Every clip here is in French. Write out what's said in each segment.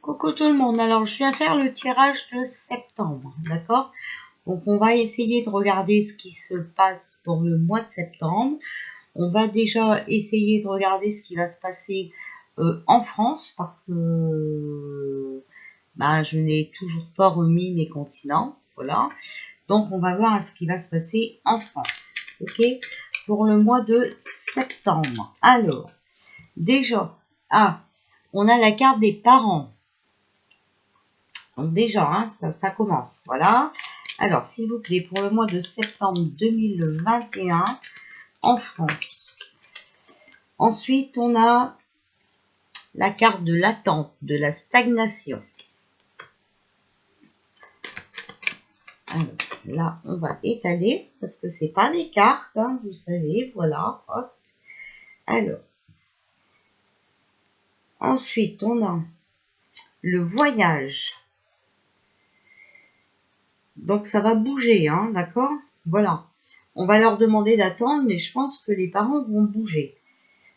Coucou tout le monde, alors je viens faire le tirage de septembre, d'accord? Donc on va essayer de regarder ce qui se passe pour le mois de septembre. On va déjà essayer de regarder ce qui va se passer en France parce que je n'ai toujours pas remis mes continents, voilà. Donc on va voir ce qui va se passer en France, ok? Pour le mois de septembre. Alors, déjà, on a la carte des parents. Donc déjà, hein, ça commence, voilà. Alors, s'il vous plaît, pour le mois de septembre 2021, en France. Ensuite, on a la carte de l'attente, de la stagnation. Alors, là, on va étaler, parce que c'est pas des cartes, hein, vous savez, voilà. Hop. Alors, ensuite, on a le voyage. Donc, ça va bouger, hein, d'accord? Voilà. On va leur demander d'attendre, mais je pense que les parents vont bouger.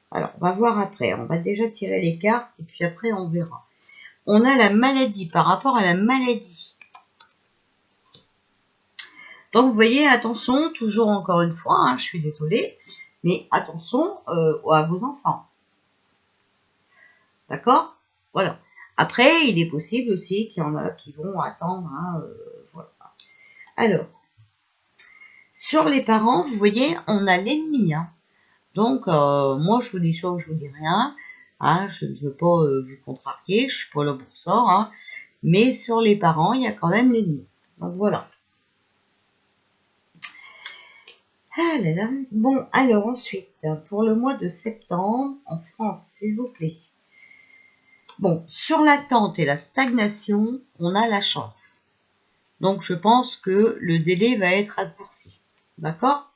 Alors, on va voir après. On va déjà tirer les cartes, et puis après, on verra. On a la maladie, par rapport à la maladie. Donc, vous voyez, attention, toujours encore une fois, hein, je suis désolée, mais attention à vos enfants. D'accord? Voilà. Après, il est possible aussi qu'il y en a qui vont attendre. Hein, voilà. Alors, sur les parents, vous voyez, on a l'ennemi. Hein. Donc, moi, je vous dis ça ou je vous dis rien. Hein, je ne veux pas vous contrarier, je suis pas là pour ça. Hein, mais sur les parents, il y a quand même l'ennemi. Donc, voilà. Ah là là. Bon, alors ensuite, pour le mois de septembre, en France, s'il vous plaît. Bon, sur l'attente et la stagnation, on a la chance. Donc, je pense que le délai va être raccourci. D'accord?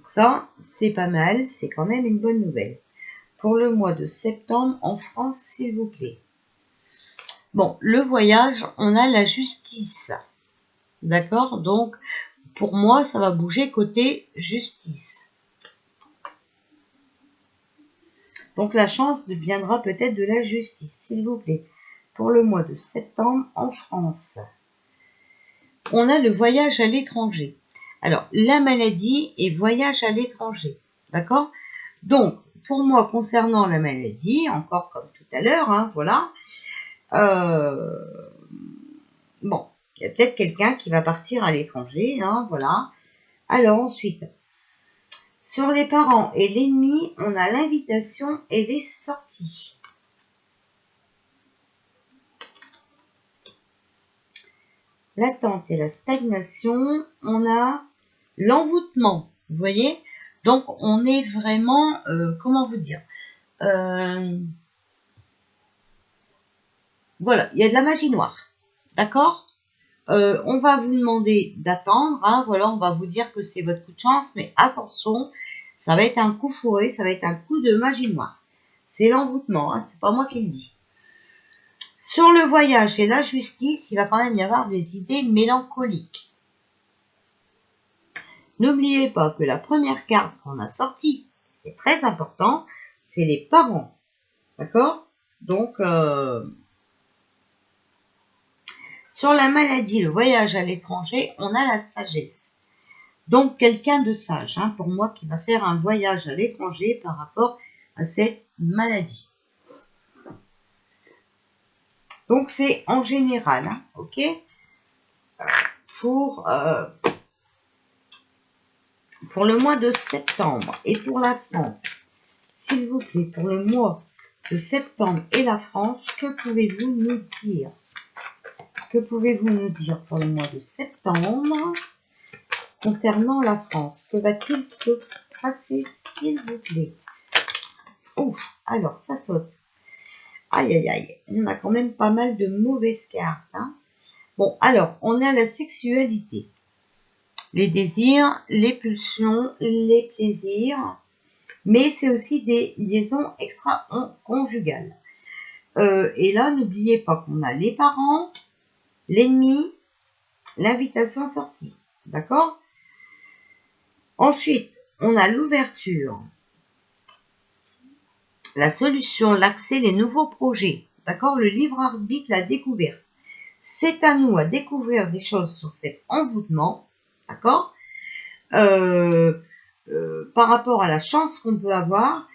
Ça, c'est pas mal. C'est quand même une bonne nouvelle. Pour le mois de septembre, en France, s'il vous plaît. Bon, le voyage, on a la justice. D'accord? Donc, pour moi, ça va bouger côté justice. Donc, la chance viendra peut-être de la justice, s'il vous plaît. Pour le mois de septembre, en France. On a le voyage à l'étranger. Alors, la maladie et voyage à l'étranger. D'accord? Donc, pour moi, concernant la maladie, encore comme tout à l'heure, hein, voilà. Bon, il y a peut-être quelqu'un qui va partir à l'étranger, hein, voilà. Alors, ensuite, sur les parents et l'ennemi, on a l'invitation et les sorties. L'attente et la stagnation, on a l'envoûtement, vous voyez? Donc, on est vraiment, comment vous dire? Voilà, il y a de la magie noire, d'accord? On va vous demander d'attendre, hein, voilà, on va vous dire que c'est votre coup de chance, mais attention, ça va être un coup fourré, ça va être un coup de magie noire. C'est l'envoûtement, hein, c'est pas moi qui le dis. Sur le voyage et la justice, il va quand même y avoir des idées mélancoliques. N'oubliez pas que la première carte qu'on a sortie, c'est très important, c'est les parents. D'accord? Donc, sur la maladie, le voyage à l'étranger, on a la sagesse. Donc, quelqu'un de sage, hein, pour moi, qui va faire un voyage à l'étranger par rapport à cette maladie. Donc, c'est en général, hein, ok? Pour le mois de septembre et pour la France, s'il vous plaît, pour le mois de septembre et la France, que pouvez-vous nous dire? Que pouvez-vous nous dire pour le mois de septembre concernant la France? Que va-t-il se passer, s'il vous plaît? Ouf, alors ça saute. Aïe, aïe, aïe. On a quand même pas mal de mauvaises cartes. Hein. Bon, alors, on a la sexualité. Les désirs, les pulsions, les plaisirs. Mais c'est aussi des liaisons extra-conjugales. Et là, n'oubliez pas qu'on a les parents, l'ennemi, l'invitation sortie. D'accord? Ensuite, on a l'ouverture. la solution, l'accès, les nouveaux projets. D'accord? Le libre arbitre, la découverte. C'est à nous à découvrir des choses sur cet envoûtement. D'accord? Par rapport à la chance qu'on peut avoir,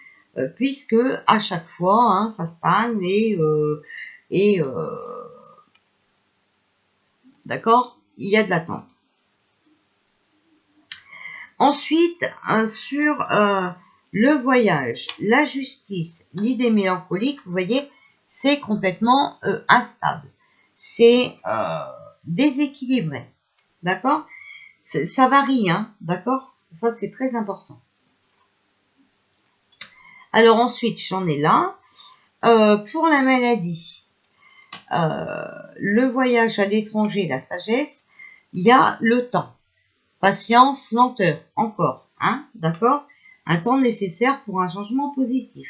puisque à chaque fois, hein, ça stagne et d'accord, il y a de l'attente. Ensuite, sur le voyage, la justice, l'idée mélancolique, vous voyez, c'est complètement instable. C'est déséquilibré. D'accord? Ça varie, hein, d'accord? Ça, c'est très important. Alors ensuite, j'en ai là. Pour la maladie, le voyage à l'étranger, la sagesse, il y a le temps. Patience, lenteur, encore, hein, d'accord? Un temps nécessaire pour un changement positif.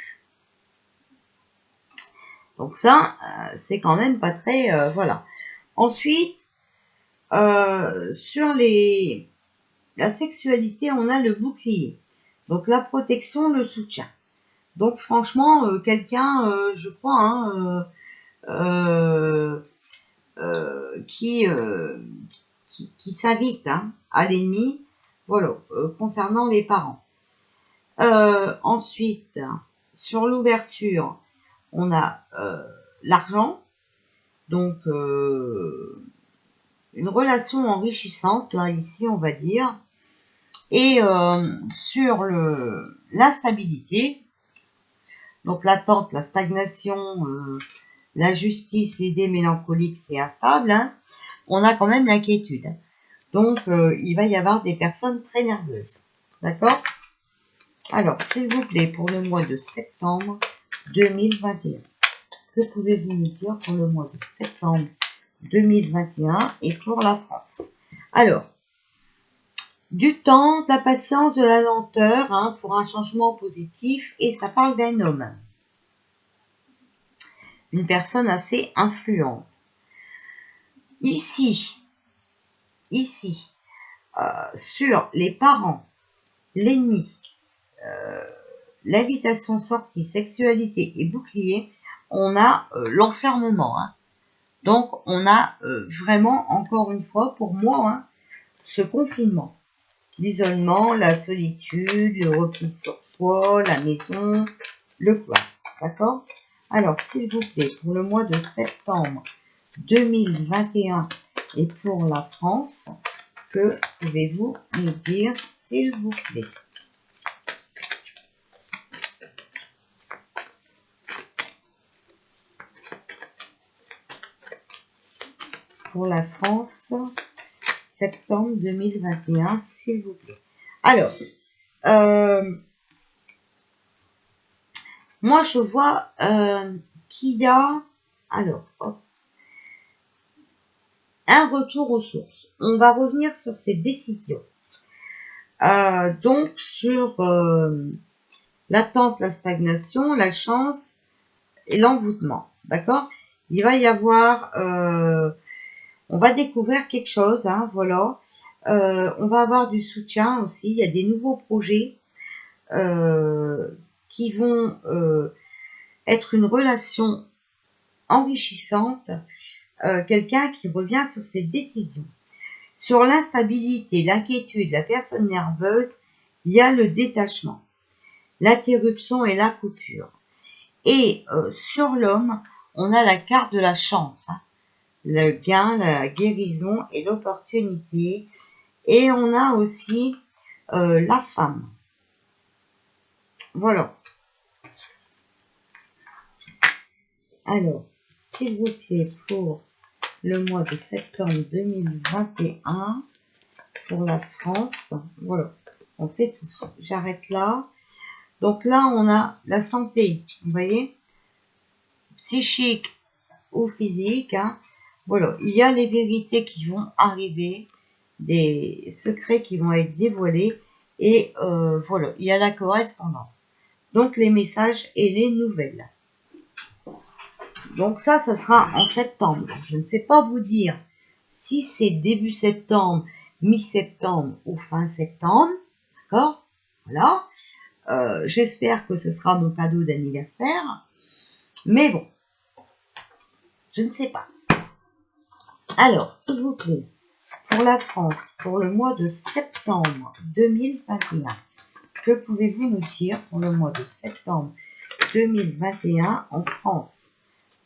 Donc ça, c'est quand même pas très... voilà. Ensuite, sur la sexualité, on a le bouclier. Donc la protection, le soutien. Donc franchement, quelqu'un, je crois, hein, qui s'invite hein, à l'ennemi, voilà, concernant les parents. Ensuite, sur l'ouverture, on a l'argent, donc une relation enrichissante, là, ici, on va dire. Et sur l'instabilité, donc l'attente, la stagnation, la justice, l'idée mélancolique, c'est instable, hein, on a quand même l'inquiétude. Donc, il va y avoir des personnes très nerveuses. D'accord? Alors, s'il vous plaît, pour le mois de septembre 2021, que pouvez-vous nous dire pour le mois de septembre 2021 et pour la France? Alors, du temps, de la patience, de la lenteur hein, pour un changement positif et ça parle d'un homme. Une personne assez influente. Ici, sur les parents, l'ennemi, l'invitation sortie, sexualité et bouclier, on a l'enfermement. Hein. Donc, on a vraiment, encore une fois, pour moi, hein, ce confinement. L'isolement, la solitude, le repli sur soi, la maison, le quoi. D'accord? Alors, s'il vous plaît, pour le mois de septembre 2021 et pour la France, que pouvez-vous nous dire, s'il vous plaît? Pour la France, septembre 2021, s'il vous plaît. Alors, moi je vois qu'il y a, alors, hop, un retour aux sources. On va revenir sur ces décisions. Donc, sur l'attente, la stagnation, la chance et l'envoûtement. D'accord? Il va y avoir... on va découvrir quelque chose, hein, voilà. On va avoir du soutien aussi. Il y a des nouveaux projets qui vont être une relation enrichissante. Quelqu'un qui revient sur ses décisions. Sur l'instabilité, l'inquiétude, la personne nerveuse, il y a le détachement, l'interruption et la coupure. Et sur l'homme, on a la carte de la chance. Hein. Le gain, la guérison et l'opportunité. Et on a aussi la femme. Voilà. Alors, s'il vous plaît, pour le mois de septembre 2021, pour la France, voilà. On sait tout. J'arrête là. Donc là, on a la santé, vous voyez, psychique ou physique. Hein. Voilà, il y a les vérités qui vont arriver, des secrets qui vont être dévoilés. Et voilà, il y a la correspondance. Donc les messages et les nouvelles. Donc ça sera en septembre. Je ne sais pas vous dire si c'est début septembre, mi-septembre ou fin septembre. D'accord? Voilà. J'espère que ce sera mon cadeau d'anniversaire. Mais bon, je ne sais pas. Alors, s'il vous plaît, pour la France, pour le mois de septembre 2021, que pouvez-vous nous dire pour le mois de septembre 2021 en France?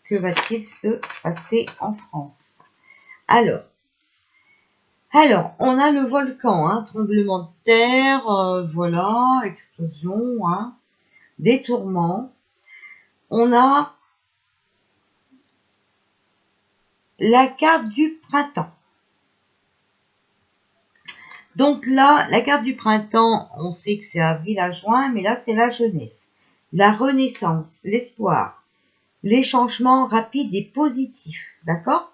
Que va-t-il se passer en France? Alors, on a le volcan, hein, tremblement de terre, voilà, explosion, hein, des tourments. On a la carte du printemps. Donc là, la carte du printemps, on sait que c'est avril à juin, mais là, c'est la jeunesse, la renaissance, l'espoir, les changements rapides et positifs, d'accord?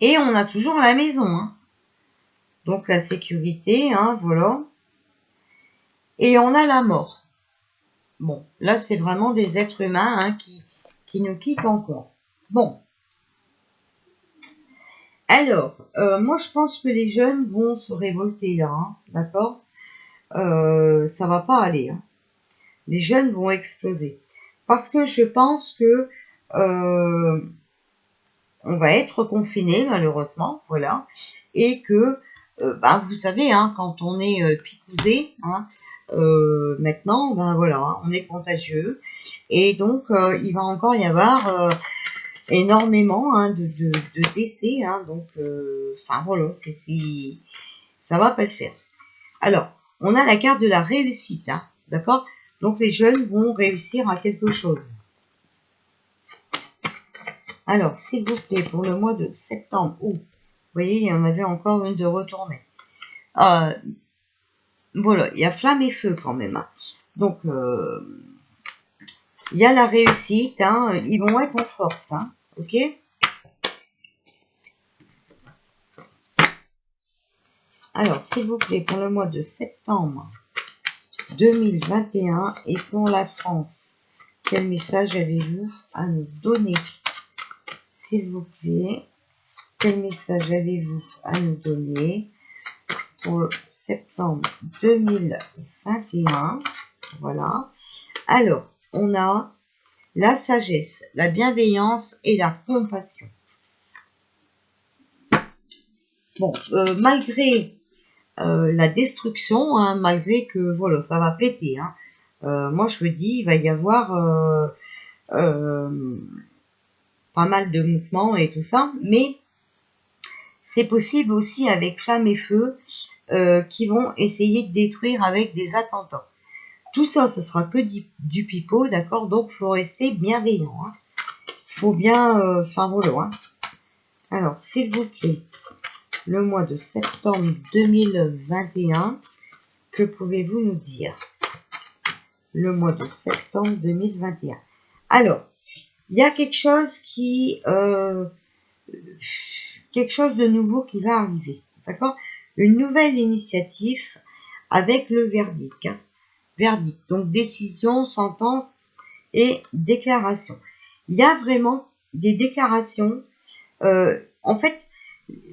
Et on a toujours la maison, hein. Donc la sécurité, hein, voilà. Et on a la mort. Bon, là, c'est vraiment des êtres humains, hein, qui nous quittent encore. Bon. Alors, moi, je pense que les jeunes vont se révolter là, hein, d'accord? Ça va pas aller, hein. Les jeunes vont exploser. Parce que je pense que on va être confiné malheureusement, voilà, et que, vous savez, hein, quand on est picousé, hein, maintenant, voilà, on est contagieux, et donc il va encore y avoir énormément, hein, de décès, hein, donc, voilà, ça va pas le faire. Alors, on a la carte de la réussite, hein, d'accord? Donc les jeunes vont réussir à quelque chose. Alors, s'il vous plaît, pour le mois de septembre, vous voyez, il y en avait encore une de retournée. Voilà, il y a flamme et feu quand même, hein. Donc, il y a la réussite, hein, ils vont être en force, hein, ok? Alors, s'il vous plaît, pour le mois de septembre 2021 et pour la France, quel message avez-vous à nous donner? S'il vous plaît, quel message avez-vous à nous donner pour septembre 2021? Voilà. Alors, on a la sagesse, la bienveillance et la compassion. Bon, malgré la destruction, hein, malgré que, voilà, ça va péter, hein, moi, je me dis, il va y avoir pas mal de mouvements et tout ça, mais c'est possible aussi avec flamme et feu qui vont essayer de détruire avec des attentats. Tout ça, ce sera que du pipeau, d'accord? Donc, il faut rester bienveillant. Hein. Faut bien... voilà. Hein. Alors, s'il vous plaît, le mois de septembre 2021, que pouvez-vous nous dire? Le mois de septembre 2021. Alors, il y a quelque chose quelque chose de nouveau qui va arriver, d'accord? Une nouvelle initiative avec le verdict. Hein. Verdict, donc décision, sentence et déclaration. Il y a vraiment des déclarations. En fait,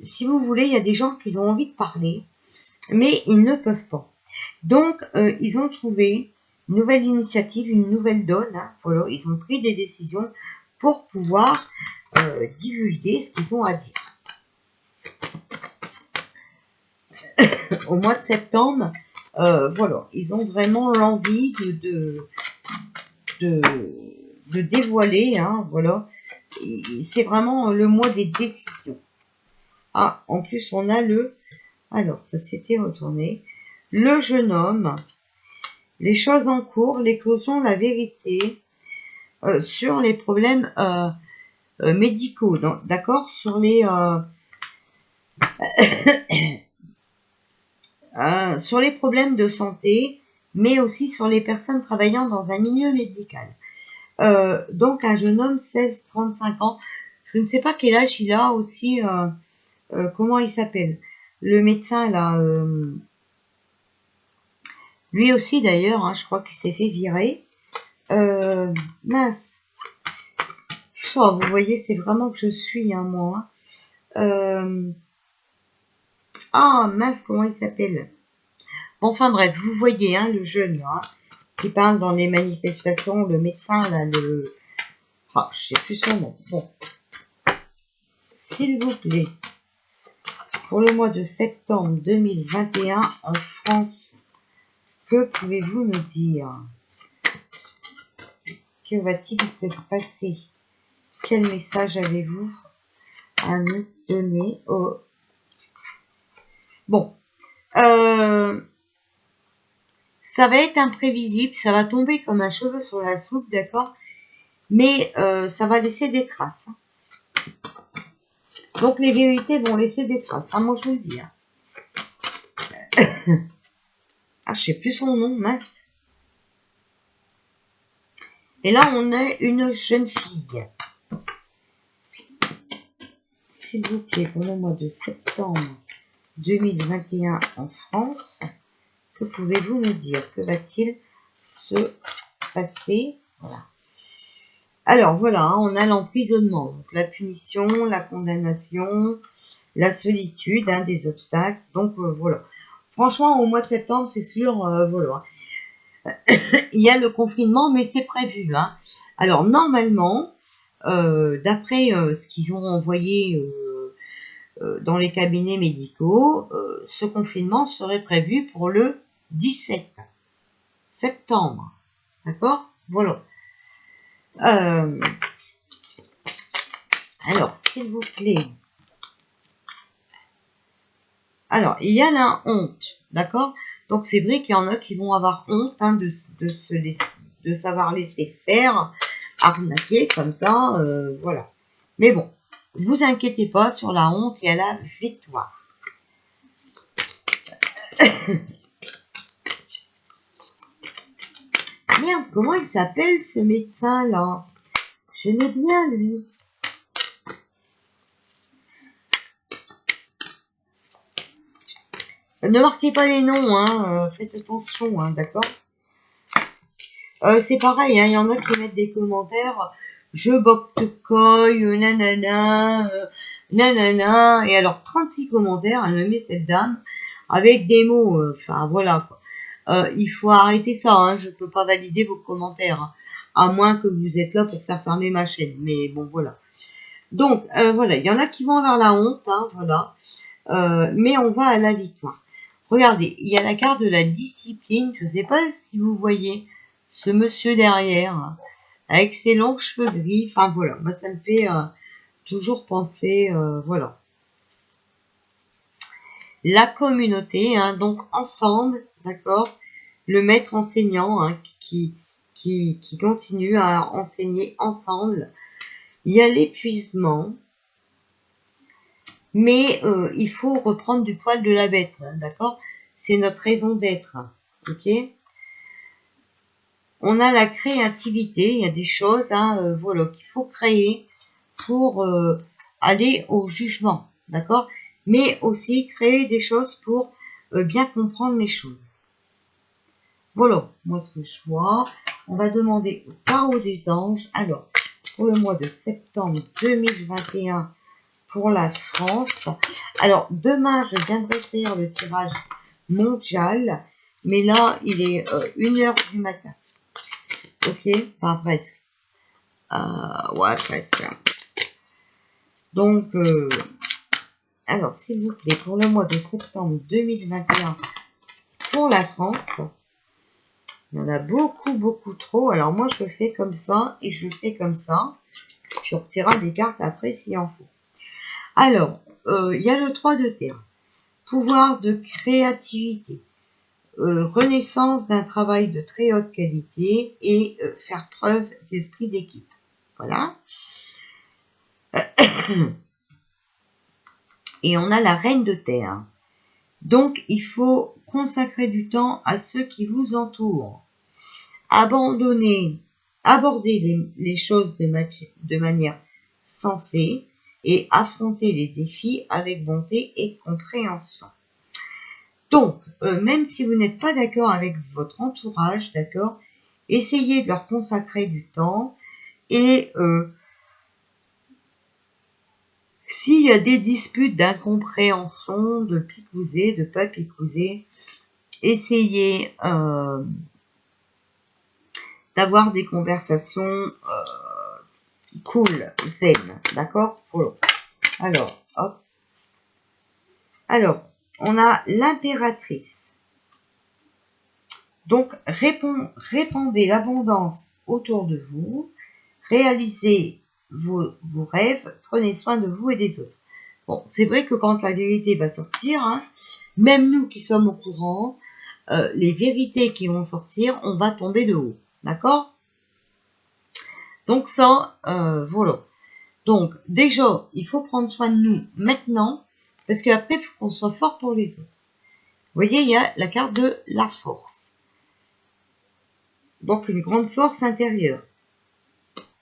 si vous voulez, il y a des gens qui ont envie de parler, mais ils ne peuvent pas. Donc, ils ont trouvé une nouvelle initiative, une nouvelle donne. Hein, voilà, ils ont pris des décisions pour pouvoir divulguer ce qu'ils ont à dire. Au mois de septembre, voilà, ils ont vraiment l'envie de dévoiler, hein, voilà. C'est vraiment le mois des décisions. Ah, en plus, on a alors, ça s'était retourné. Le jeune homme, les choses en cours, l'éclosion, la vérité, sur les problèmes médicaux, d'accord, sur les sur les problèmes de santé, mais aussi sur les personnes travaillant dans un milieu médical. Donc un jeune homme, 16-35 ans, je ne sais pas quel âge il a aussi, comment il s'appelle, le médecin là, lui aussi d'ailleurs, hein, je crois qu'il s'est fait virer. Mince, oh, vous voyez, c'est vraiment que je suis, hein, moi. Ah mince, comment il s'appelle? Bon, enfin bref, vous voyez, hein, le jeune, là, qui parle dans les manifestations, le médecin, là, le... Ah, je sais plus son nom. Bon. S'il vous plaît, pour le mois de septembre 2021, en France, que pouvez-vous me dire? Que va-t-il se passer? Quel message avez-vous à nous donner? Bon. Ça va être imprévisible, ça va tomber comme un cheveu sur la soupe, d'accord? Mais ça va laisser des traces. Hein. Donc les vérités vont laisser des traces, hein, moi je vous le dis. Hein. Ah, je sais plus son nom, mince. Et là, on a une jeune fille. S'il vous plaît, pour le mois de septembre 2021 en France, que pouvez-vous me dire? Que va-t-il se passer? Voilà. Alors voilà, hein, on a l'emprisonnement, donc la punition, la condamnation, la solitude, hein, des obstacles. Donc voilà. Franchement, au mois de septembre, c'est sûr, voilà. Il y a le confinement, mais c'est prévu. Hein. Alors normalement, d'après ce qu'ils ont envoyé dans les cabinets médicaux, ce confinement serait prévu pour le 17 septembre. D'accord? Voilà. Alors, s'il vous plaît. Alors, il y a la honte. D'accord? Donc, c'est vrai qu'il y en a qui vont avoir honte hein, de savoir laisser faire, arnaquer comme ça. Voilà. Mais bon, vous inquiétez pas, sur la honte, il y a la victoire. Merde, comment il s'appelle ce médecin-là? Je l'ai bien, lui. Ne marquez pas les noms, hein, faites attention, hein, d'accord? C'est pareil, hein, il y en a qui mettent des commentaires. Je boque coille, nanana, nanana. Et alors, 36 commentaires, elle me met cette dame, avec des mots, enfin, voilà, quoi. Il faut arrêter ça, hein, je peux pas valider vos commentaires, hein, à moins que vous êtes là pour faire fermer ma chaîne. Mais bon, voilà. Donc, voilà, il y en a qui vont avoir la honte, hein, voilà. Mais on va à la victoire. Regardez, il y a la carte de la discipline. Je ne sais pas si vous voyez ce monsieur derrière, avec ses longs cheveux gris. Enfin, voilà, moi, ça me fait toujours penser, voilà. La communauté, hein, donc ensemble, d'accord, le maître enseignant hein, qui continue à enseigner ensemble. Il y a l'épuisement, mais il faut reprendre du poil de la bête, hein, d'accord? C'est notre raison d'être, ok? On a la créativité, il y a des choses, hein, voilà, qu'il faut créer pour aller au jugement, d'accord? Mais aussi créer des choses pour bien comprendre les choses. Voilà, moi ce que je vois. On va demander au tarot des anges. Alors, pour le mois de septembre 2021, pour la France. Alors, demain, je viendrai faire le tirage mondial. Mais là, il est 1h du matin. Ok, enfin presque. Ouais, presque. Donc, alors, s'il vous plaît, pour le mois de septembre 2021, pour la France, il y en a beaucoup, beaucoup trop. Alors, moi, je le fais comme ça et je le fais comme ça. Puis, on retirera des cartes après s'il en faut. Alors, il y a le 3 de terre. Pouvoir de créativité. Renaissance d'un travail de très haute qualité et faire preuve d'esprit d'équipe. Voilà. Et on a la reine de terre. Donc, il faut consacrer du temps à ceux qui vous entourent. Aborder les choses de manière sensée et affronter les défis avec bonté et compréhension. Donc, même si vous n'êtes pas d'accord avec votre entourage, d'accord, essayez de leur consacrer du temps et s'il y a des disputes d'incompréhension, de picouser, de pas picouser, essayez d'avoir des conversations cool, zen, d'accord? Voilà. Alors, hop. Alors, on a l'impératrice. Donc, répandez l'abondance autour de vous, réalisez vos rêves, prenez soin de vous et des autres. Bon, c'est vrai que quand la vérité va sortir, hein, même nous qui sommes au courant, les vérités qui vont sortir, on va tomber de haut. D'accord? Donc ça, voilà. Donc, déjà, il faut prendre soin de nous maintenant, parce qu'après, il faut qu'on soit fort pour les autres. Vous voyez, il y a la carte de la force. Donc, une grande force intérieure.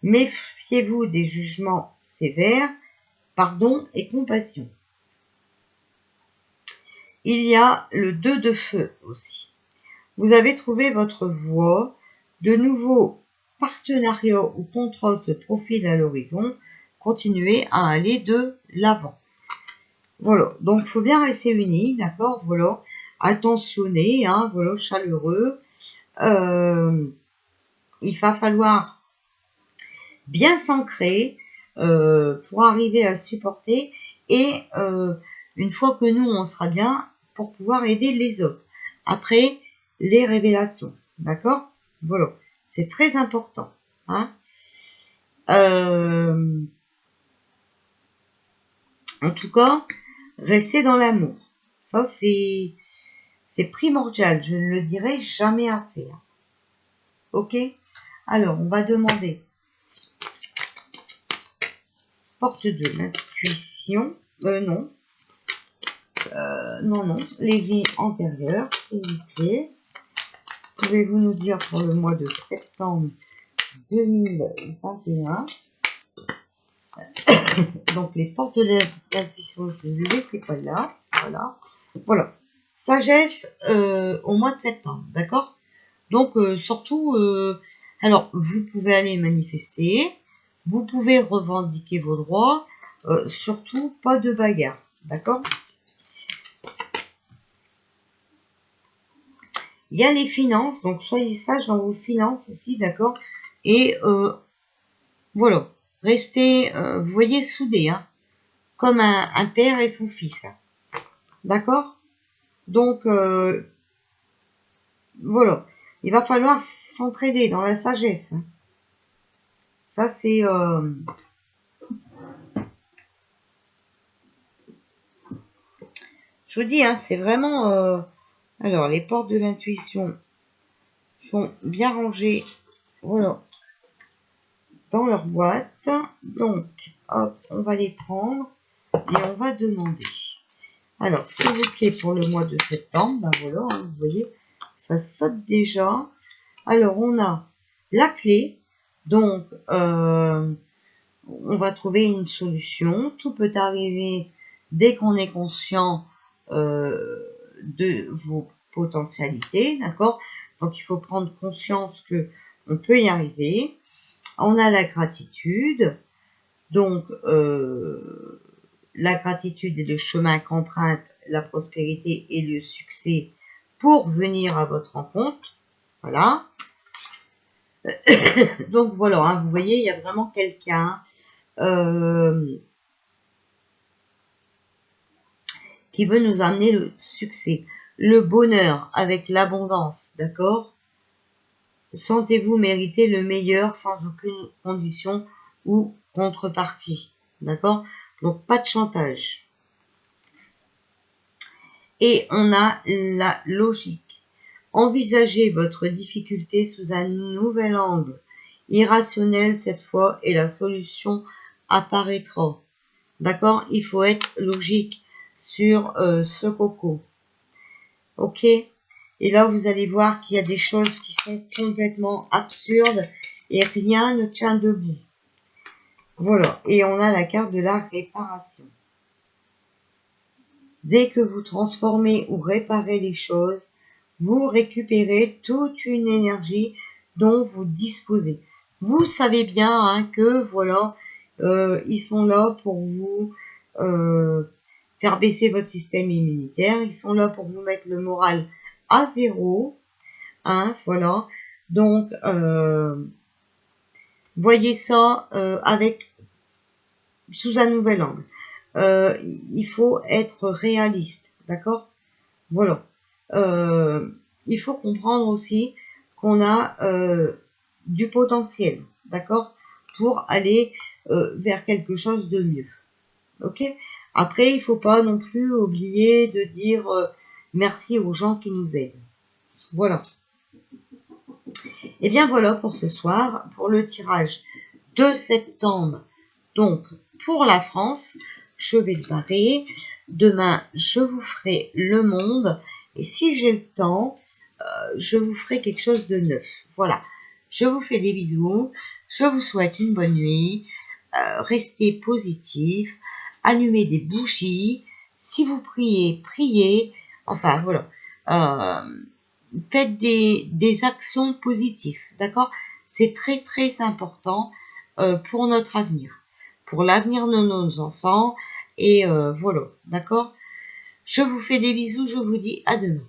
Méfiez-vous des jugements sévères, pardon et compassion. Il y a le 2 de feu aussi. Vous avez trouvé votre voie, de nouveaux partenariats ou contrats se profilent à l'horizon, continuez à aller de l'avant. Voilà, donc il faut bien rester unis, d'accord, voilà, attentionné, hein, voilà, chaleureux. Il va falloir bien s'ancrer pour arriver à supporter et une fois que nous on sera bien pour pouvoir aider les autres. Après les révélations, d'accord? Voilà, c'est très important. Hein, en tout cas, restez dans l'amour. Ça c'est primordial. Je ne le dirai jamais assez. Hein. Ok? Alors on va demander porte de l'intuition. Non. Non, les vies antérieures, s'il vous plaît. Pouvez-vous nous dire pour le mois de septembre 2021 donc les portes de l'intuition, je vous ai laissé pas là. Voilà. Voilà. Sagesse au mois de septembre, d'accord? Donc surtout, alors vous pouvez aller manifester, vous pouvez revendiquer vos droits, surtout pas de bagarre, d'accord? Il y a les finances, donc soyez sages dans vos finances aussi, d'accord? Et voilà, restez, vous voyez, soudés, hein, comme un père et son fils, hein, d'accord? Donc, voilà, il va falloir s'entraider dans la sagesse. Hein. Ça, c'est... je vous dis, hein, c'est vraiment... alors, les portes de l'intuition sont bien rangées, voilà, dans leur boîte. Donc, hop, on va les prendre et on va demander. Alors, s'il vous plaît, pour le mois de septembre, ben voilà, hein, vous voyez, ça saute déjà. Alors, on a la clé. Donc, on va trouver une solution. Tout peut arriver dès qu'on est conscient de vos potentialités, d'accord? Donc, il faut prendre conscience que on peut y arriver. On a la gratitude. Donc, la gratitude est le chemin qu'emprunte la prospérité et le succès pour venir à votre rencontre. Voilà. Donc voilà, hein, vous voyez, il y a vraiment quelqu'un qui veut nous amener le succès, le bonheur avec l'abondance, d'accord? Sentez-vous mériter le meilleur sans aucune condition ou contrepartie, d'accord? Donc pas de chantage. Et on a la logique. Envisagez votre difficulté sous un nouvel angle, irrationnel cette fois, et la solution apparaîtra. D'accord? Il faut être logique sur ce coco. Ok? Et là, vous allez voir qu'il y a des choses qui sont complètement absurdes et rien ne tient debout. Voilà. Et on a la carte de la réparation. Dès que vous transformez ou réparez les choses, vous récupérez toute une énergie dont vous disposez. Vous savez bien hein, que voilà, ils sont là pour vous faire baisser votre système immunitaire. Ils sont là pour vous mettre le moral à 0. Hein, voilà. Donc, voyez ça sous un nouvel angle. Il faut être réaliste, d'accord? Voilà. Il faut comprendre aussi qu'on a du potentiel, d'accord? Pour aller vers quelque chose de mieux. Ok? Après, il ne faut pas non plus oublier de dire merci aux gens qui nous aident. Voilà. Et bien voilà pour ce soir, pour le tirage de septembre. Donc, pour la France, je vais le barrer. Demain, je vous ferai le monde. Et si j'ai le temps, je vous ferai quelque chose de neuf. Voilà. Je vous fais des bisous. Je vous souhaite une bonne nuit. Restez positifs. Allumez des bougies. Si vous priez, priez. Enfin, voilà. Faites des actions positives. D'accord? C'est très, très important pour notre avenir. Pour l'avenir de nos enfants. Et voilà. D'accord? Je vous fais des bisous. Je vous dis à demain.